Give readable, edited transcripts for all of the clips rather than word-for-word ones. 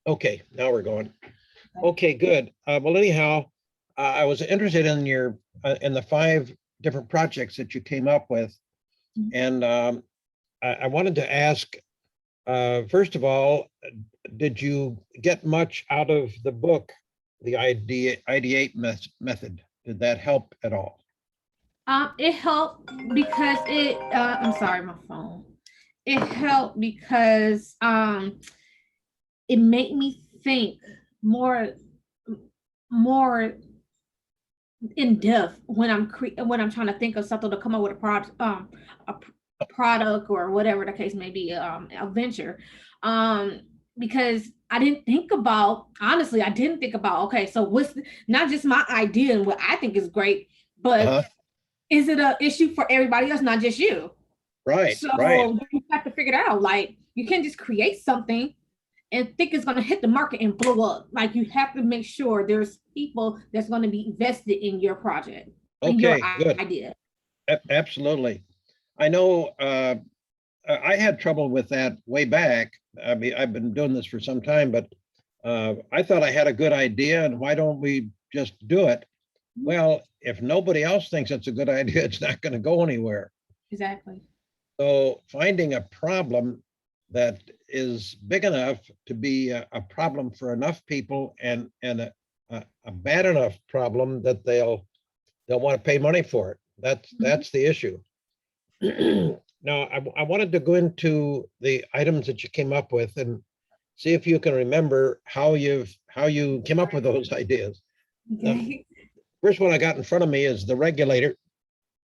Okay, now we're going. Okay, good. Well, anyhow, I was interested in your in the five different projects that you came up with, Mhm. and I wanted to ask, first of all, did you get much out of the book, the ideate method? Did that help at all? It helped because I'm sorry, my phone. It helped because it made me think more, more in depth when when I'm trying to think of something to come up with a product, a, a product or whatever the case may be, a venture, um, because I didn't think about, honestly, I didn't think about, okay, so not just my idea and what I think is great, but Uh-huh. is it a issue for everybody else, not just you? Right, right. So you have to figure it out. Like you can't just create something and think it's going to hit the market and blow up. Like you have to make sure there's people that's going to be invested in your project, in your Okay, good. idea. Absolutely. I know I had trouble with that way back. I mean, I've been doing this for some time, but I thought I had a good idea, and why don't we just do it? Mhm. Well, if nobody else thinks it's a good idea, it's not going to go anywhere. Exactly. So finding a problem that is big enough to be a problem for enough people and a bad enough problem that they'll want to pay money for it. Mhm. That's the issue. Now, I wanted to go into the items that you came up with and see if you can remember how you came up with those ideas. The Okay. first one I got in front of me is the regulator,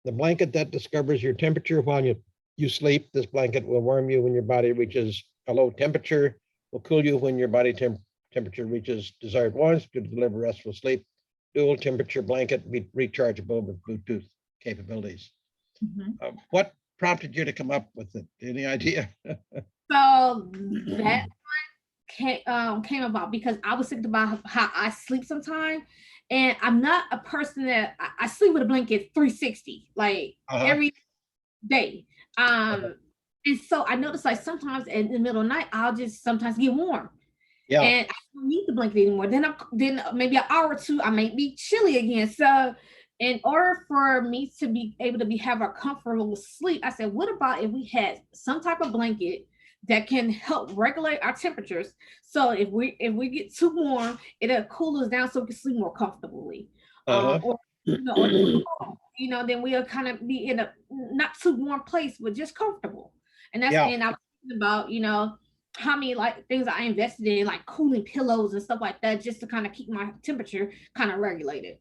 the blanket that discovers your temperature while you sleep. This blanket will warm you when your body reaches a low temperature, will cool you when your body temperature reaches desired warmth to deliver restful sleep. Dual temperature blanket, rechargeable with Bluetooth capabilities. Mhm. What prompted you to come up with it? Any idea? So that came about because I was thinking about how I sleep sometimes, and I'm not a person that I sleep with a blanket 360 like Uh-huh. every day. Uh-huh. Um, and so I noticed like sometimes in the middle of the night I'll just sometimes get warm, Yeah. and I don't need the blanket anymore. Then maybe an hour or two I might be chilly again. So in order for me to be able to be have a comfortable sleep, I said, what about if we had some type of blanket that can help regulate our temperatures? So if we get too warm, it'll cool us down so we can sleep more comfortably. Uh-huh. Or or too cold, then we'll kind of be in a not too warm place, but just comfortable. Yeah. And I was thinking about, how many like things I invested in, like cooling pillows and stuff like that, just to kind of keep my temperature kind of regulated.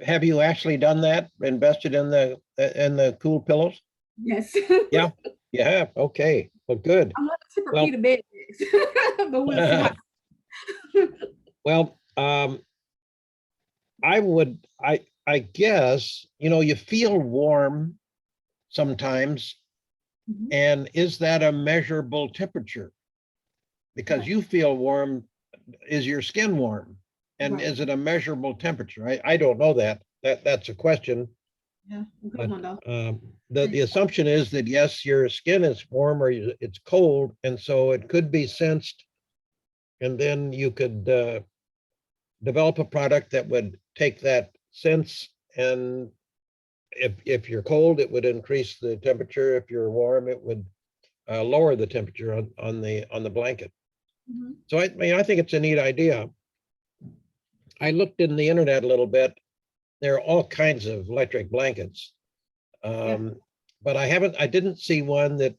Have you actually done that? Invested in the cool pillows? Yes. Yeah. You have. Okay. Well, good. I'm not a tip Well, repeat bed, but we'll see how. well, I guess, you feel warm sometimes. Mhm. And is that a measurable temperature? Because Right, you feel warm, is your skin warm? And right. is it a measurable temperature? I don't know that. That's a question. Yeah, good But one though. the assumption is that yes, your skin is warm or it's cold, and so it could be sensed, and then you could develop a product that would take that sense, and if you're cold, it would increase the temperature. If you're warm, it would lower the temperature on the blanket. Mhm. So I mean, I think it's a neat idea. I looked in the internet a little bit. There are all kinds of electric blankets, Yeah, um, but I didn't see one that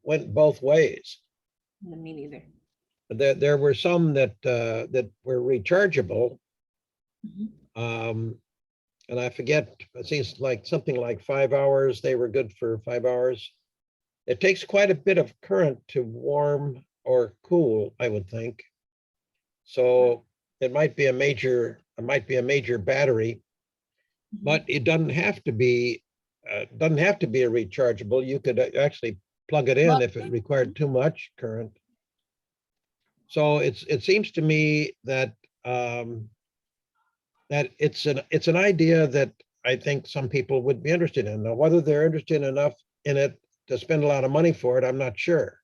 went both ways. me neither. There were some that were rechargeable, Mhm. um, and I forget. It seems like something like 5 hours. They were good for 5 hours. It takes quite a bit of current to warm or cool, I would think. Right. So it might be a major battery, but Mhm. it doesn't have to be a rechargeable. You could actually plug it in But if it required too much current. So it seems to me um, that it's an idea that I think some people would be interested in. Now, whether they're interested enough in it to spend a lot of money for it, I'm not sure.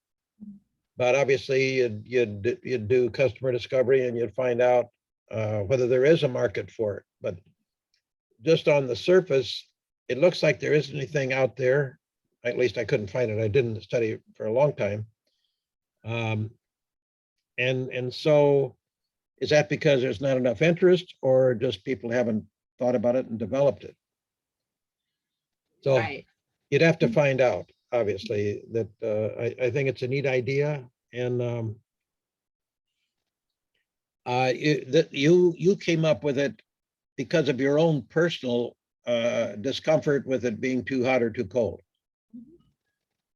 but obviously you'd do customer discovery and you'd find out whether there is a market for it. But just on the surface, it looks like there isn't anything out there. At least I couldn't find it. I didn't study it for a long time. And so is that because there's not enough interest, or just people haven't thought about it and developed it? So Right. you'd have to find out, obviously, that I think it's a neat idea. And you came up with it because of your own personal discomfort with it being too hot or too cold.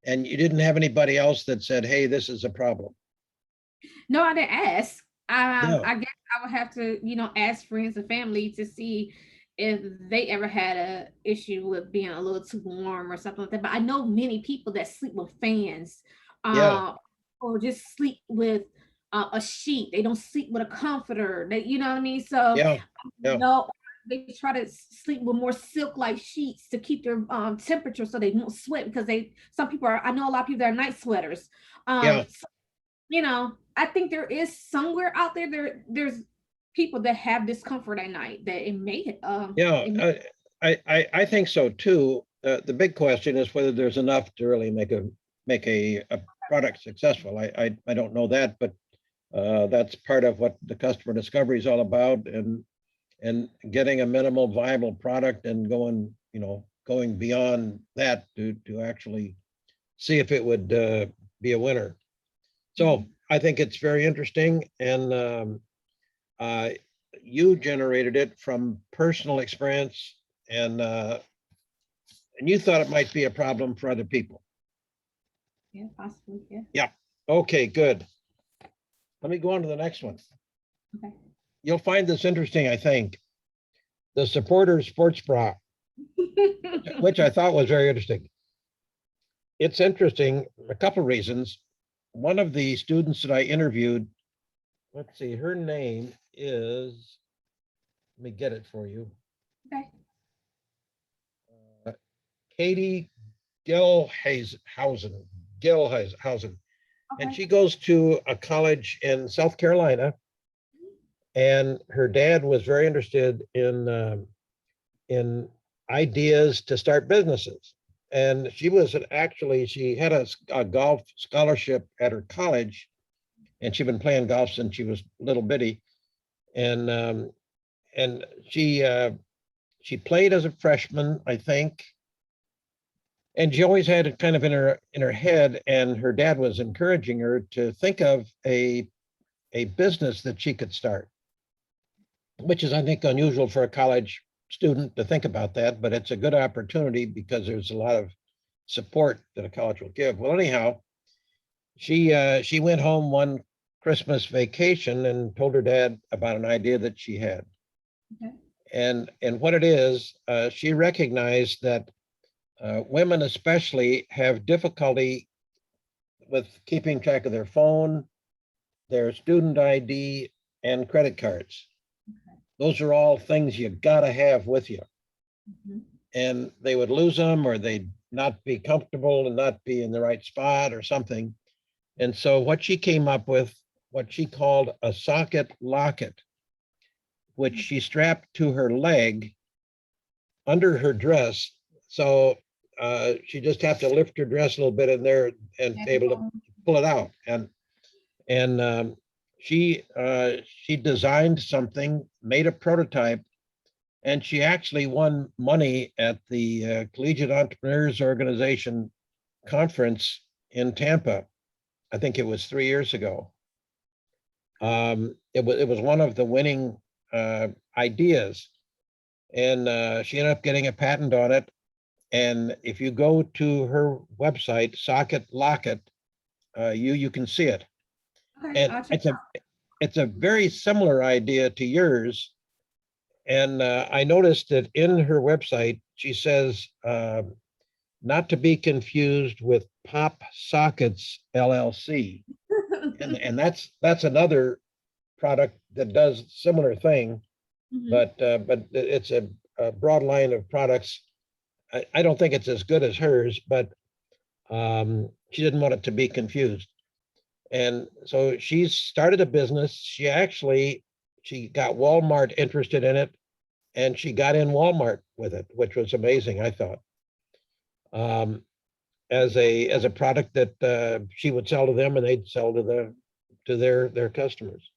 And you didn't have anybody else that said, hey, this is a problem. No, I didn't ask. Yeah, I guess I would have to, ask friends and family to see if they ever had a issue with being a little too warm or something like that. But I know many people that sleep with fans, yeah, or just sleep with a sheet. They don't sleep with a comforter. You know what I mean? So yeah, yeah, no, they try to sleep with more silk-like sheets to keep their temperature so they won't sweat, because some people are, I know a lot of people that are night sweaters. yeah, So, I think there is somewhere out there's people that have discomfort at night that yeah. I think so too. The big question is whether there's enough to really make a product successful. I don't know that, but that's part of what the customer discovery is all about, and getting a minimal viable product and going beyond that to actually see if it would be a winner. So I think it's very interesting, and uh, you generated it from personal experience, and you thought it might be a problem for other people. yeah, possibly, yeah. Yeah. Okay, good. Let me go on to the next one. Okay. You'll find this interesting, I think. The supporter sports bra, which I thought was very interesting. It's interesting, a couple of reasons. One of the students that I interviewed, let's see, her name is, let me get it for you. Okay. Katie Gilhausen, Gilhausen. And Okay. she goes to a college in South Carolina, and her dad was very interested in ideas to start businesses. And she had a golf scholarship at her college, and she'd been playing golf since she was little bitty. And she played as a freshman, I think, and she always had it kind of in her head. And her dad was encouraging her to think of a business that she could start, which is, I think, unusual for a college student to think about that, but it's a good opportunity because there's a lot of support that a college will give. Well, anyhow, she went home one Christmas vacation and told her dad about an idea that she had. Okay. And what it is, she recognized that women especially have difficulty with keeping track of their phone, their student ID, and credit cards. Okay. Those are all things you gotta have with you. Mhm. And they would lose them, or they'd not be comfortable and not be in the right spot or something. And so what she came up with, what she called a socket locket, which she strapped to her leg under her dress. So she just have to lift her dress a little bit in there and be able to pull it out. And she designed something, made a prototype, and she actually won money at the Collegiate Entrepreneurs Organization conference in Tampa. I think it was 3 years ago. It was one of the winning ideas, and she ended up getting a patent on it. And if you go to her website, Socket Locket, you can see it. Okay. And I'll check. it's a very similar idea to yours. And I noticed that in her website, she says not to be confused with Pop Sockets LLC. And that's another product that does similar thing, Mhm. but it's a broad line of products. I don't think it's as good as hers, but she didn't want it to be confused. And so she started a business. She got Walmart interested in it, and she got in Walmart with it, which was amazing, I thought. Um, as a product that she would sell to them, and they'd sell to their customers.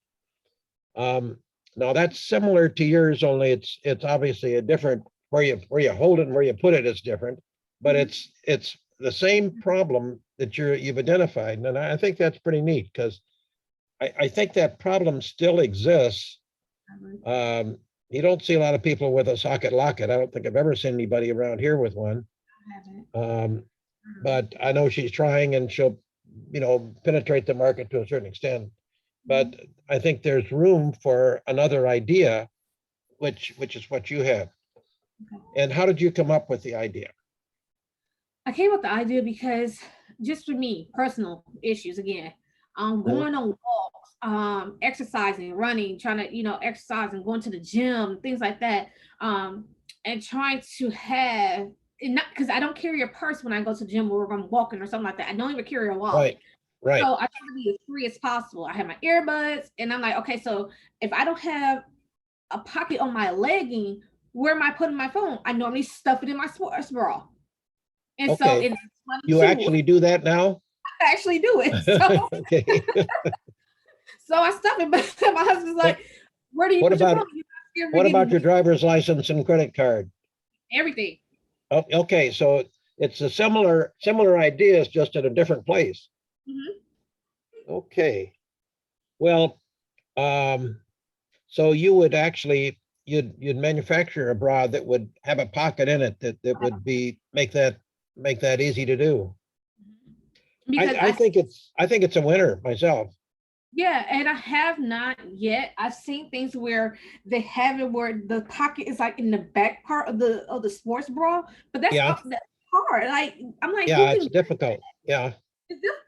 Um, Now that's similar to yours, only it's obviously a different where you hold it and where you put it is different, but it's the same problem that you've identified, and I think that's pretty neat because I think that problem still exists. Um, you don't see a lot of people with a socket locket. I don't think I've ever seen anybody around here with one. Um, but I know she's trying, and she'll, penetrate the market to a certain extent. But I think there's room for another idea, which is what you have. And how did you come up with the idea? I came up with the idea because just for me, personal issues again, Mhm. going on walks, exercising, running, trying to, exercise and going to the gym, things like that. Um, and trying to have and not because I don't carry a purse when I go to the gym or if I'm walking or something like that. I don't even carry a wallet. Right, right. So I try to be as free as possible. I have my earbuds and I'm like, okay, so if I don't have a pocket on my legging, where am I putting my phone? I normally stuff it in my sports bra. And so Okay. it's funny You too. actually do that now? I actually do it. So Okay. so I stuff it, but my husband's What like, "Where do you what put your about phone? You're not scared what getting about your driver's license and credit card? everything." Oh, okay, so it's a similar ideas, just at a different place. Mhm. Okay. Well, um, so you would actually you'd manufacture a bra that would have a pocket in it that would be make that easy to do. Because I think it's a winner myself. yeah, and I have not yet. I've seen things where they have it where the pocket is like in the back part of the sports bra, but Yeah, that's hard. Like I'm like, who yeah, can it's difficult. Yeah,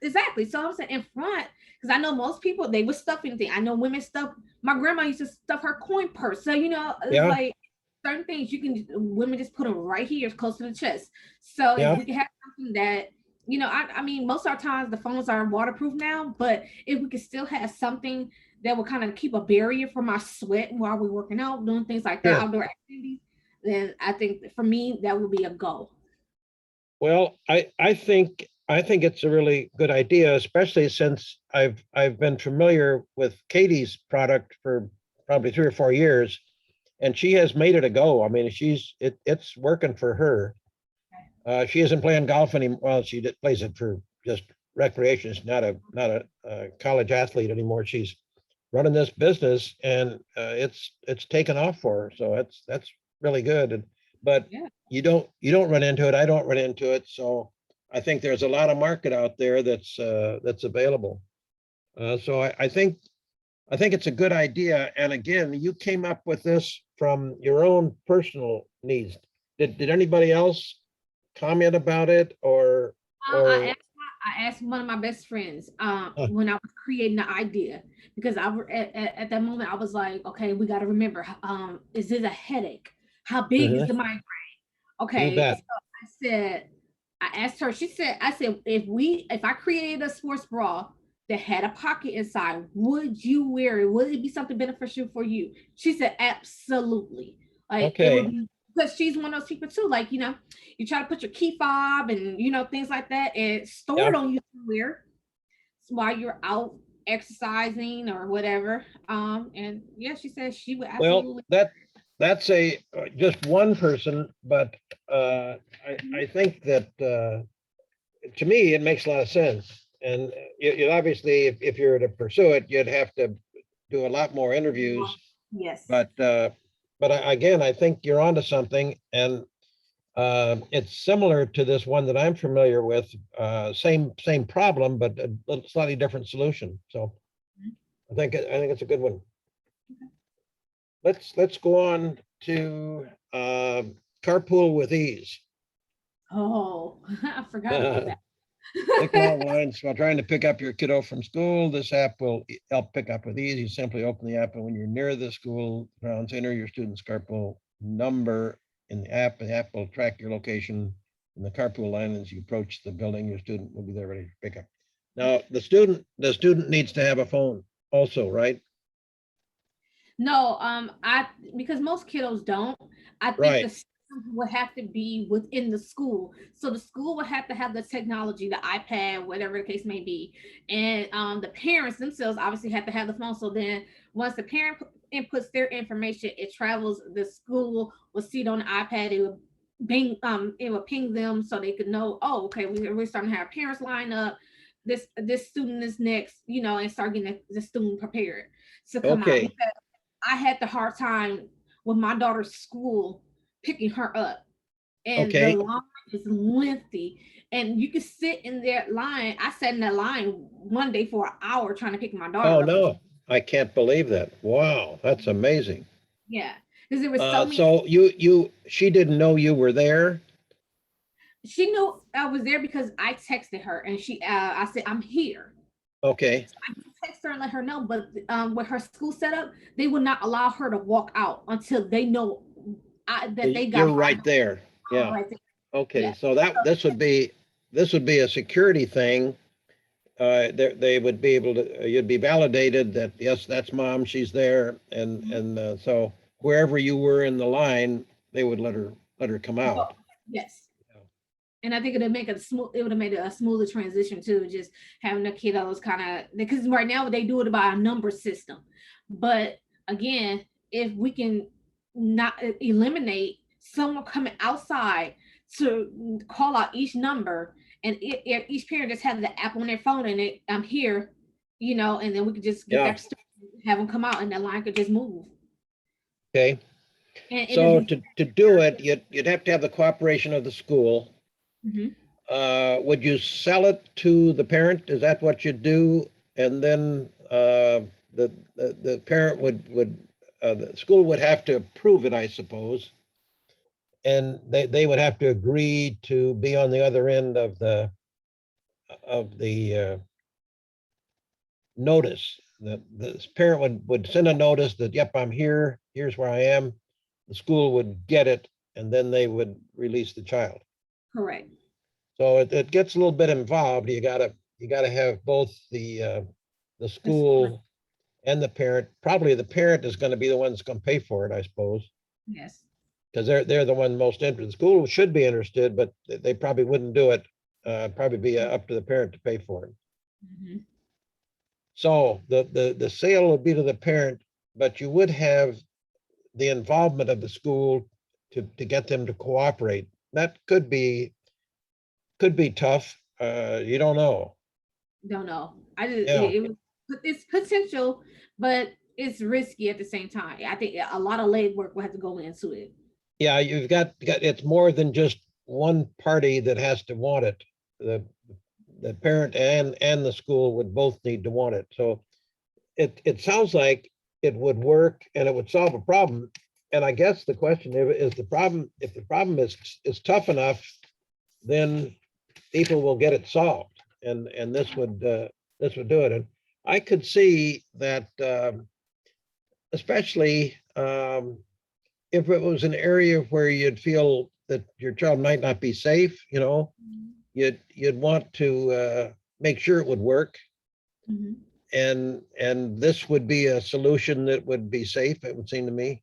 exactly? So I'm saying in front because I know most people they would stuff anything. I know women stuff. My grandma used to stuff her coin purse. So it's yeah, like certain things you can women just put them right here, close to the chest. So if yeah, we can have something that I mean, most of our times the phones are waterproof now, but if we could still have something that would kind of keep a barrier from our sweat while we're working out, doing things like that, sure. outdoor activities, then I think for me that would be a goal. Well, I think it's a really good idea, especially since I've been familiar with Katie's product for probably 3 or 4 years, and she has made it a go. I mean, it's working for her. She isn't playing golf anymore. Well, plays it for just recreation. She's not a college athlete anymore. She's running this business, and it's taken off for her. So that's really good. But Yeah. you don't run into it. I don't run into it. So I think there's a lot of market out there that's available. So I think it's a good idea. And again, you came up with this from your own personal needs. Did anybody else comment about it Uh, I or asked I asked one of my best friends uh, when I was creating the idea because at that moment I was like, okay, we got to remember, is this a headache? How big is mhm, the migraine? you Okay, so bet. I said, I asked her. I said, if I created a sports bra that had a pocket inside, would you wear it? Would it be something beneficial for you? She said, absolutely. Like it would Okay. be because she's one of those people too. Like you try to put your key fob and things like that and store it Yeah. on you somewhere while you're out exercising or whatever. And yeah, she said she would Well, absolutely. that's a just one person, but I think that to me it makes a lot of sense. And you obviously, if you were to pursue it, you'd have to do a lot more interviews. Yes. But again, I think you're onto something, and it's similar to this one that I'm familiar with. Same problem, but a little slightly different solution. So I think it's a good one. Let's go on to carpool with ease. Oh, I forgot about that. Nicole whines while trying to pick up your kiddo from school. This app will help pick up with ease. You simply open the app, and when you're near the school grounds, enter your student's carpool number in the app. The app will track your location in the carpool line as you approach the building. Your student will be there ready to pick up. Now, the student needs to have a phone also, right? No, I because most kiddos don't. I think the Right. system would have to be within the school. So the school would have to have the technology, the iPad, whatever the case may be, and the parents themselves obviously have to have the phone. So then once the parent inputs their information, it travels. The school will see it on the iPad. It will ping them so they could know. Oh, okay, we're starting to have parents line up. This student is next, and start getting the student prepared to come out. Okay. I had the hard time with my daughter's school picking her up, and the Okay. line is lengthy. And you could sit in that line. I sat in that line one day for an hour trying to pick my Oh, daughter up from school. no, I can't believe that. Wow, that's amazing. Yeah, because there was so many. So she didn't know you were there? She knew I was there because I texted her, and I said I'm here. Okay. I can text her and let her know, but with her school setup, they would not allow her to walk out until they know that they got You're her. I right there. know Yeah. right there. Okay. Yeah. So this would be a security thing. They would be able to, you'd be validated that, yes, that's mom, she's there. And so wherever you were in the line, they would let her come out. Well, yes. And I think it would have made it a smoother transition too, just having the kiddos kind of, because right now they do it by a number system. But again, if we can not eliminate someone coming outside to call out each number, and each parent just have the app on their phone and I'm here, and then we could just get Yeah. that have them come out and that line could just move. Okay. And it'd So be to do it, you'd have to have the cooperation of the school. Mhm. Would you sell it to the parent? Is that what you do? And then the parent the school would have to approve it, I suppose. And they would have to agree to be on the other end of the notice. The parent would send a notice that, yep, I'm here, here's where I am. The school would get it, and then they would release the child. Correct. So it gets a little bit involved. You gotta have both the The school, school and the parent. Probably the parent is going to be the one that's going to pay for it, I suppose, yes. because they're the one most interested. The school should be interested, but they probably wouldn't do it. Probably be up to the parent to pay for it. Mhm. So the sale would be to the parent, but you would have the involvement of the school to get them to cooperate. That could be tough. You don't know. Don't know. I just Yeah. it's potential, but it's risky at the same time. I think a lot of leg work will have to go into it. Yeah, you've got it's more than just one party that has to want it. The parent and the school would both need to want it. So it sounds like it would work and it would solve a problem. And I guess the question is the problem, if the problem is tough enough, then people will get it solved. And this would do it. And I could see that especially if it was an area where you'd feel that your child might not be safe, you'd want to make sure it would work, Mhm. and this would be a solution that would be safe. It would seem to me.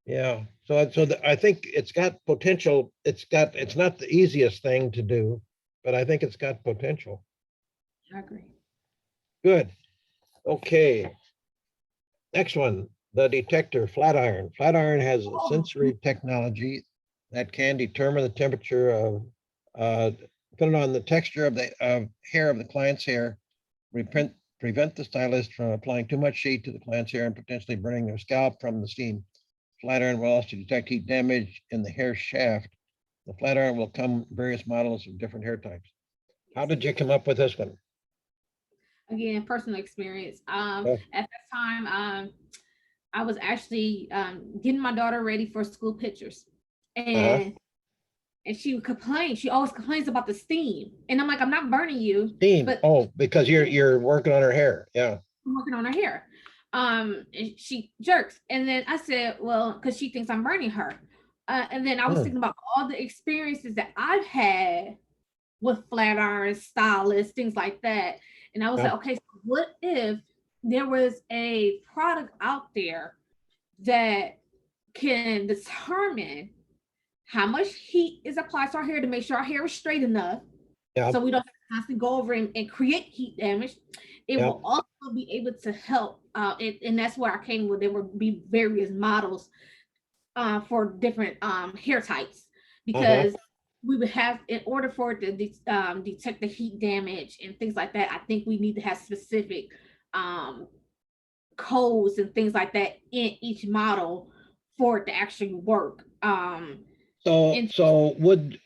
Yeah. I think it's got potential. It's not the easiest thing to do, but I think it's got potential. I agree. Good. Okay. Next one, the detector Flatiron. Flatiron has a Oh, sensory technology that can determine the temperature of, uh, depending on the texture of the hair of the client's hair, prevent the stylist from applying too much heat to the client's hair and potentially burning their scalp from the steam. Flatiron will also detect heat damage in the hair shaft. The Flatiron will come in various models of different hair types. How yes. did you come up with this one? Again, personal experience. Oh, At that time, I was actually getting my daughter ready for school pictures, uh-huh. and she would complain. She always complains about the steam, and I'm like, I'm not burning you, Steam. but Oh, because you're working on her hair. Yeah. I'm working on her hair. And she jerks, and then I said, well, because she thinks I'm burning her. And then I was Hmm. thinking about all the experiences that I've had with flat iron stylists, things like that. And I was Yeah. like, okay, so what if there was a product out there that can determine how much heat is applied to our hair to make sure our hair is straight enough Yeah. so we don't constantly go over and create heat damage. It Yeah. will also be able to help, and that's where I came with. There will be various models for different hair types Uh-huh. because we would have, in order for it to detect the heat damage and things like that, I think we need to have specific um, codes and things like that in each model for it to actually work. And So would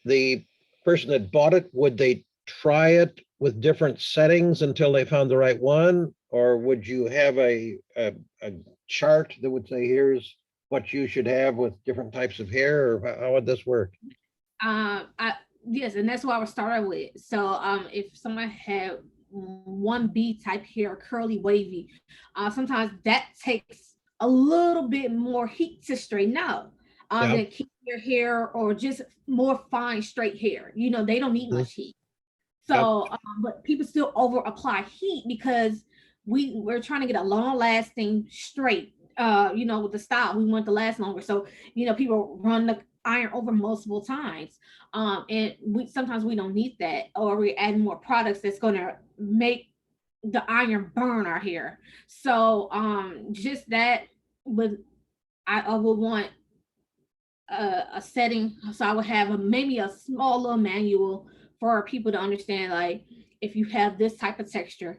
the person that bought it, would they try it with different settings until they found the right one? Or would you have a chart that would say, here's what you should have with different types of hair, or how would this work? I yes, and that's what I was started with. So if someone had 1B type hair, curly wavy, sometimes that takes a little bit more heat to straighten out Yeah. than keep your hair or just more fine straight hair. You know, they don't need Mhm. much heat. Yep. So but people still over apply heat because we're trying to get a long lasting straight. You know, with the style, we want to last longer. So, you know, people run the iron over multiple times. And we sometimes we don't need that, or we add more products that's gonna make the iron burn our hair. So just that would I would want a setting. So I would have maybe a small little manual for people to understand, like if you have this type of texture,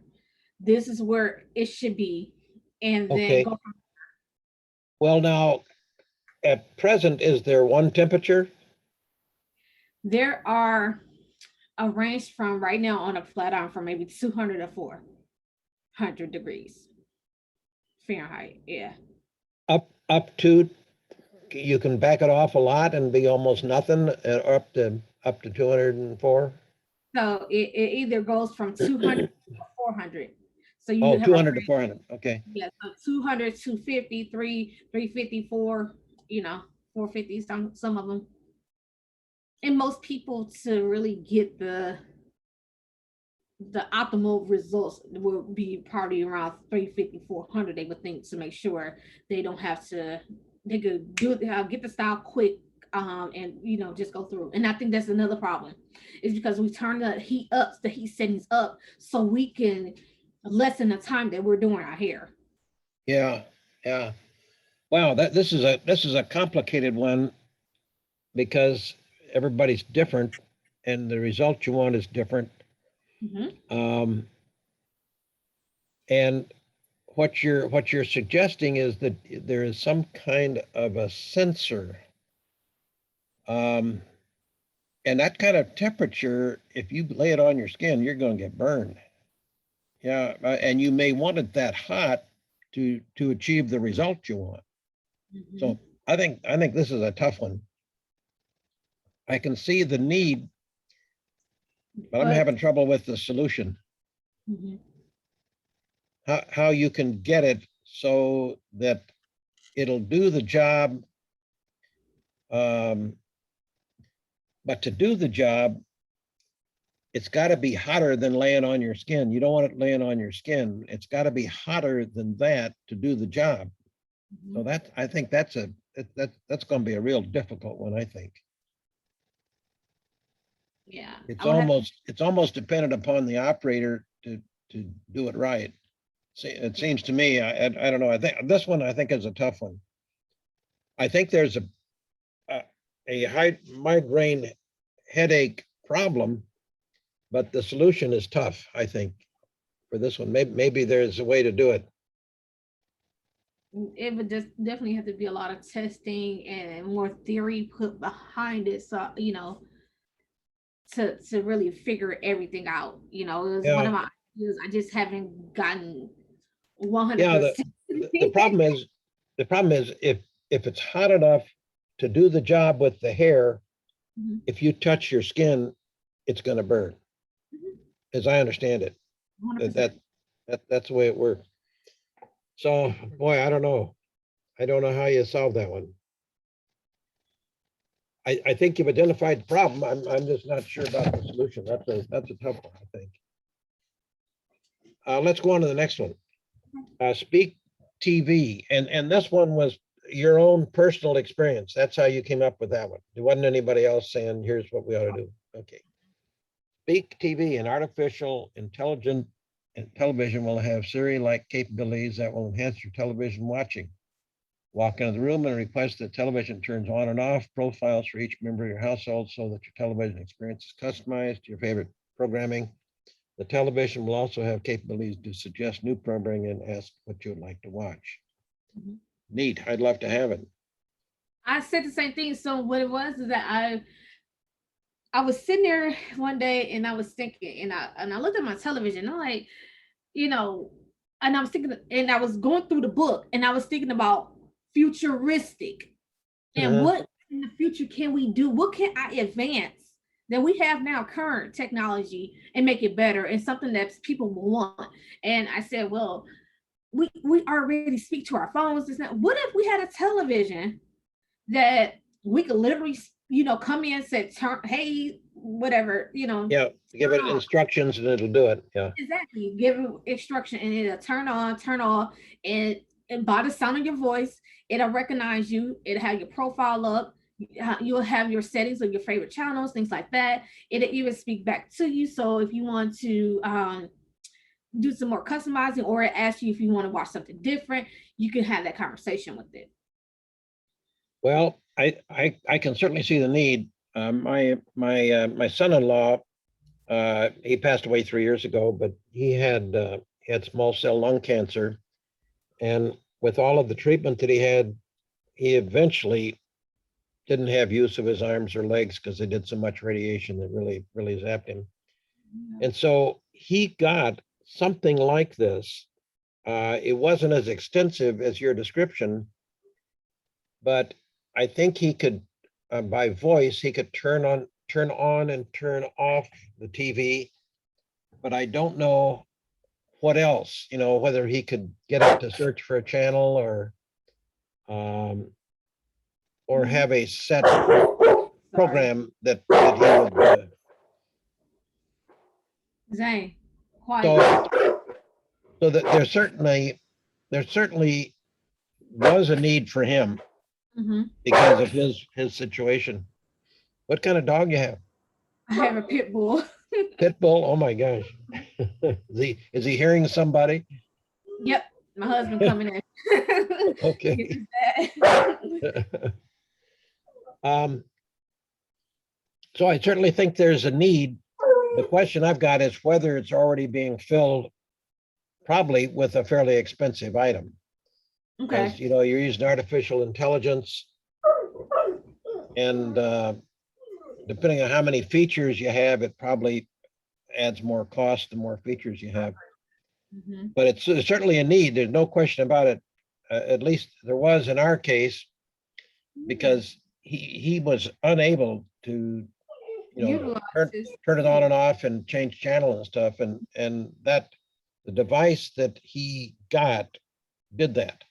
this is where it should be, and then Okay. go. Well, now, at present, is there one temperature? There are a range from right now on a flat iron from maybe 200 to 400 degrees Fahrenheit. Yeah. Up to, you can back it off a lot and be almost nothing, up to 204. So it either goes from 200 to 400. So you Oh, have a 200 to 400. Okay. yeah, so 200, 354, you know, 450, some of them. And most people, to really get the optimal results, will be probably around 350, 400. They would think, to make sure they don't have to, they could do get the style quick, and you know, just go through. And I think that's another problem, is because we turn the heat settings up so we can lessen the time that we're doing our hair. Yeah. Yeah. Wow, this is a complicated one because everybody's different and the result you want is different. Mhm. Um, and what you're suggesting is that there is some kind of a sensor. Um, and that kind of temperature, if you lay it on your skin, you're going to get burned. Yeah, and you may want it that hot to achieve the result you want. Mhm. So I think this is a tough one. I can see the need, but I'm But having trouble with the solution. mhm. How you can get it so that it'll do the job, um, but to do the job, it's got to be hotter than laying on your skin. You don't want it laying on your skin. It's got to be hotter than that to do the job. So Mhm. I think that's going to be a real difficult one. I think Yeah, it's I would have to. almost dependent upon the operator to do it right. See, it seems to me, I don't know. I think this one I think is a tough one. I think there's a, a high migraine headache problem, but the solution is tough, I think, for this one. Maybe there's a way to do it. It would just definitely have to be a lot of testing and more theory put behind it. So, you know, to really figure everything out. You know, it was one Yeah, of my ideas. I just haven't gotten yeah. 100%. The problem is if it's hot enough to do the job with the hair, Mhm, if you touch your skin, it's going to burn, mhm, as I understand it. That that 100%. that's the way it works. So, boy, I don't know. I don't know how you solve that one. I think you've identified the problem. I'm just not sure about the solution. That's a tough one, I think. Let's go on to the next one. Speak TV, and this one was your own personal experience. That's how you came up with that one. There wasn't anybody else saying, here's what we ought to do. Okay. Speak TV, and artificial intelligent television will have Siri-like capabilities that will enhance your television watching. Walk into the room and request that television turns on and off profiles for each member of your household so that your television experience is customized to your favorite programming. The television will also have capabilities to suggest new programming and ask what you would like to watch. Mhm. Neat. I'd love to have it. I said the same thing. So what it was is that I was sitting there one day and I was thinking, and I looked at my television. I'm like, you know, and I was thinking, and I was going through the book, and I was thinking about futuristic and Mhm. what in the future can we do? What can I advance that we have now, current technology, and make it better and something that people will want? And I said, well, we already speak to our phones. What if we had a television that we could literally, come in and say, turn, hey, whatever, Yeah, give turn it on. instructions and it'll do it. Yeah. Exactly. Give it instruction and it'll turn on, turn off, and by the sound of your voice, it'll recognize you. It'll have your profile up. You'll have your settings of your favorite channels, things like that. It'll even speak back to you. So if you want to do some more customizing, or it asks you if you want to watch something different, you can have that conversation with it. Well, I can certainly see the need. My son-in-law, he passed away 3 years ago, but he had small cell lung cancer, and with all of the treatment that he had, he eventually didn't have use of his arms or legs because they did so much radiation that really zapped him. And so he got something like this. It wasn't as extensive as your description, but I think he could, by voice, he could turn on and turn off the TV. But I don't know what else, whether he could get it to search for a channel um, or have a set Sorry. program that he would. Zane, quiet. So that there certainly was a need for him Hmm. because of his situation. What kind of dog you have? I have a pit bull. Pit bull? Oh my gosh. Is he hearing somebody? Yep, my husband coming in. Get Okay. his dad. Um, so I certainly think there's a need. The question I've got is whether it's already being filled, probably with a fairly expensive item. Because Okay. you're using artificial intelligence, and depending on how many features you have, it probably adds more cost the more features you have. Hmm. But it's certainly a need. There's no question about it. At least there was in our case, because he was unable to, Utilize turn this. turn it on and off and change channel and stuff. And that the device that he got did that.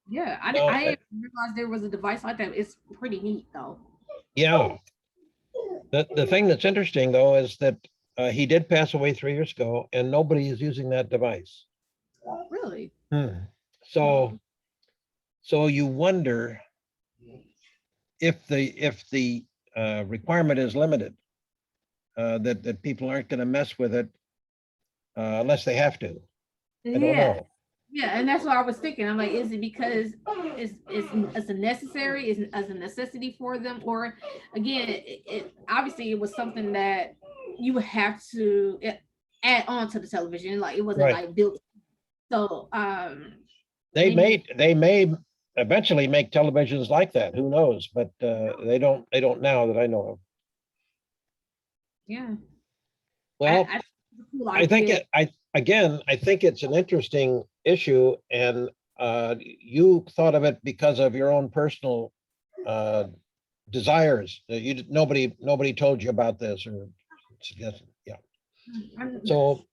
Yeah, Now, I didn't realize there was a device like that. It's pretty neat though. yeah, the thing that's interesting though is that he did pass away 3 years ago, and nobody is using that device. Really? Hmm. So you wonder if the requirement is limited, that people aren't going to mess with it unless they have to. I don't Yeah. know. Yeah, and that's what I was thinking. I'm like, is it because it's a necessary, is as a necessity for them, or again, obviously it was something that you would have to add on to the television, like it wasn't Right. like built. So They maybe may they may eventually make televisions like that. Who knows? But they don't now that I know of. yeah, Well, I think it's a cool I think idea. I think it's an interesting issue, and you thought of it because of your own personal uh, desires. Nobody told you about this or suggested. Yeah. I'm, So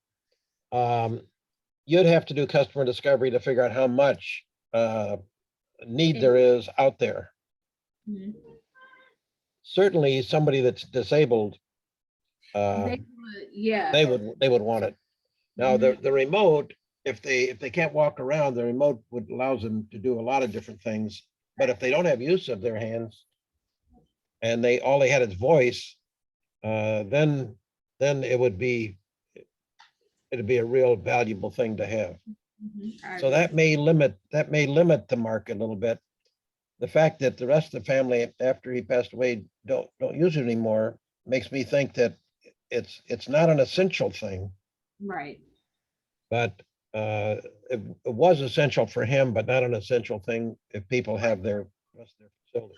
um, you'd have to do customer discovery to figure out how much need there is out there. Mhm. certainly somebody that's disabled, They would, yeah. they would want it. Now, Mhm. the remote, if they can't walk around, the remote would allows them to do a lot of different things. But if they don't have use of their hands and they all they had is voice, then it'd be a real valuable thing to have. I So agree. that may limit the market a little bit. The fact that the rest of the family after he passed away don't use it anymore makes me think that it's not an essential thing, Right. but it was essential for him, but not an essential thing if people have their rest of their facility.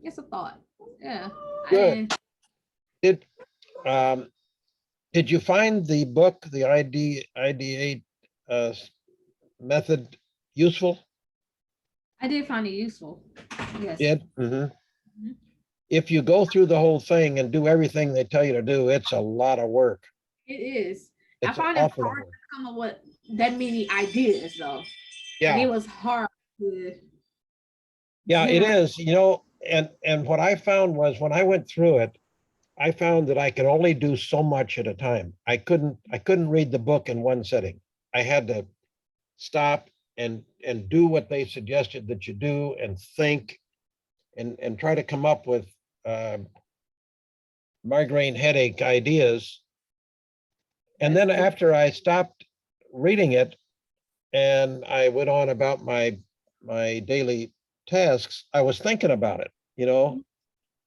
It's a thought. Yeah. Good. I Did um, did you find the book, the ID8 method useful? I did find it useful. Yes. Did? Mhm. Mhm. If you go through the whole thing and do everything they tell you to do, it's a lot of work. It is. I It's an find it awful lot of hard work. to come up with that many ideas though. Like Yeah, it was hard to yeah, it generate. is. And what I found was when I went through it, I found that I could only do so much at a time. I couldn't read the book in one sitting. I had to stop and do what they suggested that you do and think and try to come up with uh, migraine headache ideas. And Yes. then after I stopped reading it and I went on about my daily tasks, I was thinking about it,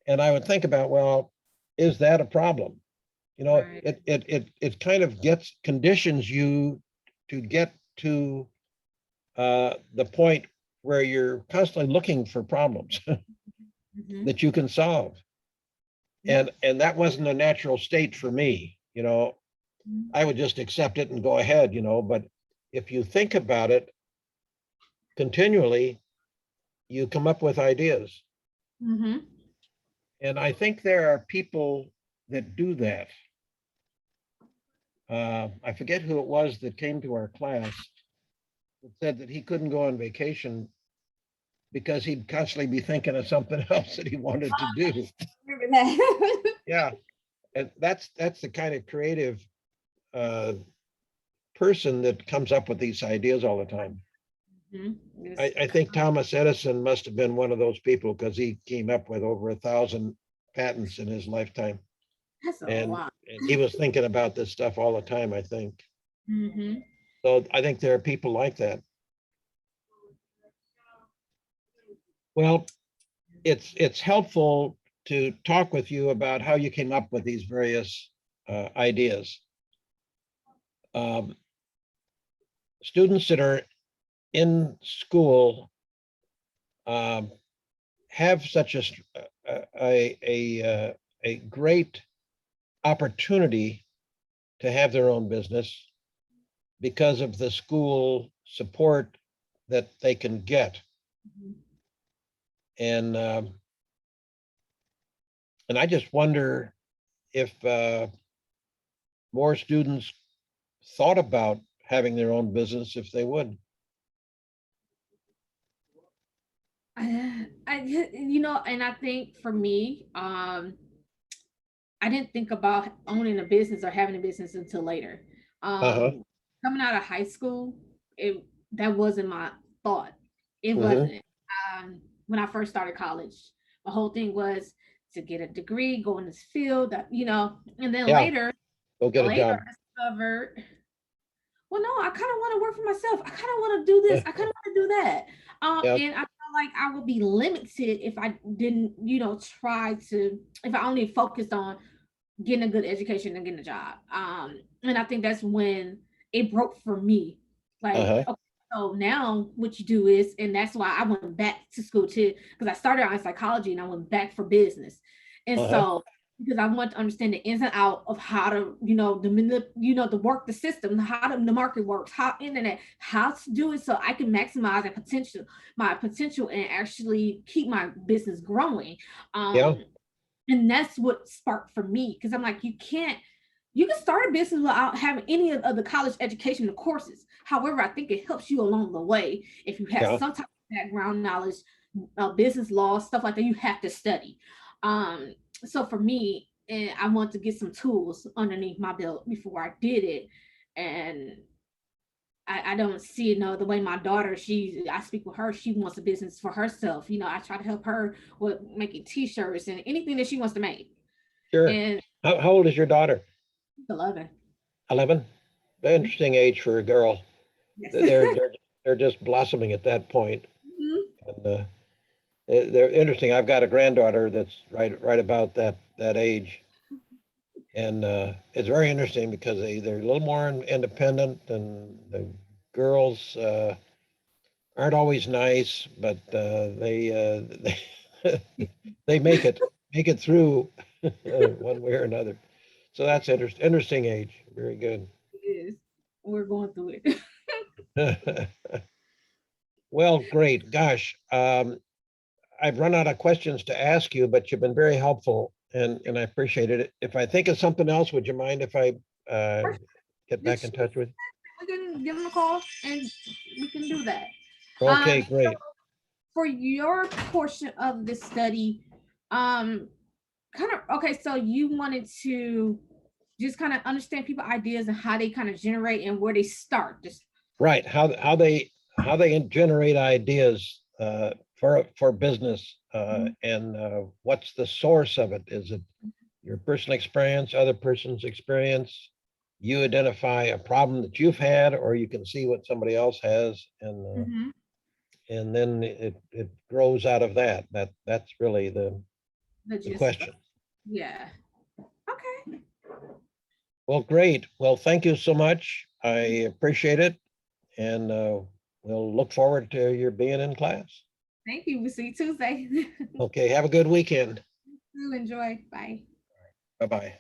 and I would think about, well, is that a problem? Right. It kind of gets conditions you to get to the point where you're constantly looking for problems Mm-hmm. that you can solve. Yep. And that wasn't a natural state for me. I would just accept it and go ahead, but if you think about it continually, you come up with ideas. Mm-hmm. And I think there are people that do that. I forget who it was that came to our class that said that he couldn't go on vacation because he'd constantly be thinking of something else that he wanted to do. Remember that. Yeah, and that's the kind of creative uh, person that comes up with these ideas all the time. Mhm. Yes. I think Thomas Edison must have been one of those people because he came up with over 1,000 patents in his lifetime, That's a and lot. and he was thinking about this stuff all the time, I think. Mm-hmm. So I think there are people like that. Well, it's helpful to talk with you about how you came up with these various ideas. Um, Students that are in school um, have such a great opportunity to have their own business because of the school support that they can get. And and I just wonder if more students thought about having their own business if they would. And I think for me, I didn't think about owning a business or having a business until later. Uh-huh. Coming out of high school, it that wasn't my thought. It Hmm. wasn't. When I first started college, my whole thing was to get a degree, go in this field, and then Yeah, go get a later job. I discovered, well, no, I kind of want to work for myself. I kind of want to do this. I kind of want to do that. Yeah, And I felt like I would be limited if I didn't, if I only focused on getting a good education and getting a job. And I think that's when it broke for me. Like, uh-huh, okay, so now what you do is, and that's why I went back to school too, because I started on psychology and I went back for business. And uh-huh, so because I want to understand the ins and out of how to, the work the system, how the market works, how internet, how to do it so I can maximize my potential and actually keep my business growing. yeah, And that's what sparked for me because I'm like, you can start a business without having any of the college education courses. However, I think it helps you along the way if you have yeah, some type of background knowledge business law, stuff like that. You have to study. So for me, and I want to get some tools underneath my belt before I did it. And I don't see, the way my daughter, I speak with her, she wants a business for herself. I try to help her with making t-shirts and anything that she wants to make. Sure. And How old is your daughter? 11. 11? Interesting age for a girl. Yes. They're just blossoming at that point. Mhm. And they're interesting. I've got a granddaughter that's right about that age. And it's very interesting because they're a little more independent, and the girls aren't always nice, but they make it through one way or another. So that's interesting age. Very good. It is. We're going through it. Well, great. Gosh, I've run out of questions to ask you, but you've been very helpful, and I appreciate it. If I think of something else, would you mind if I get back in touch with We can give them a call and we can do that. you? Okay, great. For your portion of this study, kind of okay, so you wanted to just kind of understand people ideas and how they kind of generate and where they start. Just Right. How they generate ideas for business, and what's the source of it? Is it your personal experience, other person's experience? You identify a problem that you've had, or you can see what somebody else has, and then it grows out of that. That's really the just question. yeah. Okay. Well, great. Well, thank you so much. I appreciate it, and we'll look forward to your being in class. Thank you. We'll see you Tuesday. Okay, have a good weekend. You enjoy. Bye. Bye-bye.